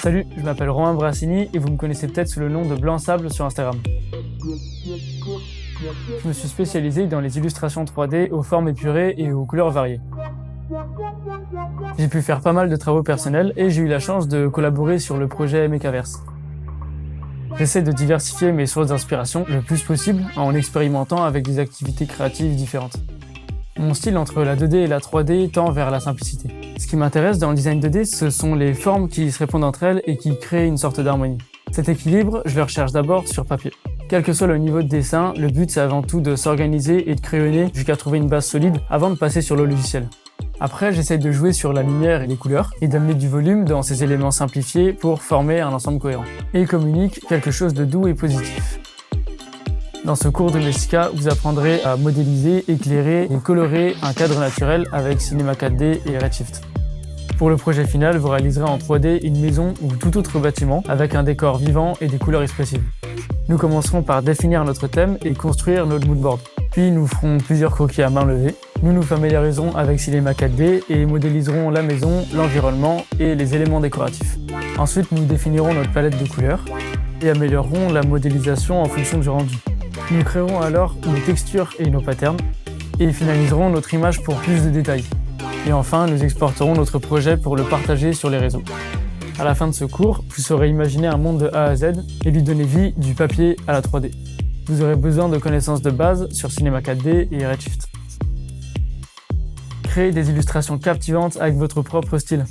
Salut, je m'appelle Romain Brassini et vous me connaissez peut-être sous le nom de Blanc Sable sur Instagram. Je me suis spécialisé dans les illustrations 3D aux formes épurées et aux couleurs variées. J'ai pu faire pas mal de travaux personnels et j'ai eu la chance de collaborer sur le projet Mechaverse. J'essaie de diversifier mes sources d'inspiration le plus possible en expérimentant avec des activités créatives différentes. Mon style entre la 2D et la 3D tend vers la simplicité. Ce qui m'intéresse dans le design 2D, ce sont les formes qui se répondent entre elles et qui créent une sorte d'harmonie. Cet équilibre, je le recherche d'abord sur papier. Quel que soit le niveau de dessin, le but c'est avant tout de s'organiser et de crayonner jusqu'à trouver une base solide avant de passer sur le logiciel. Après, j'essaie de jouer sur la lumière et les couleurs et d'amener du volume dans ces éléments simplifiés pour former un ensemble cohérent. Et communique quelque chose de doux et positif. Dans ce cours de Messica, vous apprendrez à modéliser, éclairer et colorer un cadre naturel avec Cinema 4D et Redshift. Pour le projet final, vous réaliserez en 3D une maison ou tout autre bâtiment avec un décor vivant et des couleurs expressives. Nous commencerons par définir notre thème et construire notre moodboard. Puis nous ferons plusieurs croquis à main levée. Nous nous familiariserons avec Cinema 4D et modéliserons la maison, l'environnement et les éléments décoratifs. Ensuite, nous définirons notre palette de couleurs et améliorerons la modélisation en fonction du rendu. Nous créerons alors nos textures et nos patterns et finaliserons notre image pour plus de détails. Et enfin, nous exporterons notre projet pour le partager sur les réseaux. À la fin de ce cours, vous saurez imaginer un monde de A à Z et lui donner vie du papier à la 3D. Vous aurez besoin de connaissances de base sur Cinema 4D et Redshift. Créez des illustrations captivantes avec votre propre style.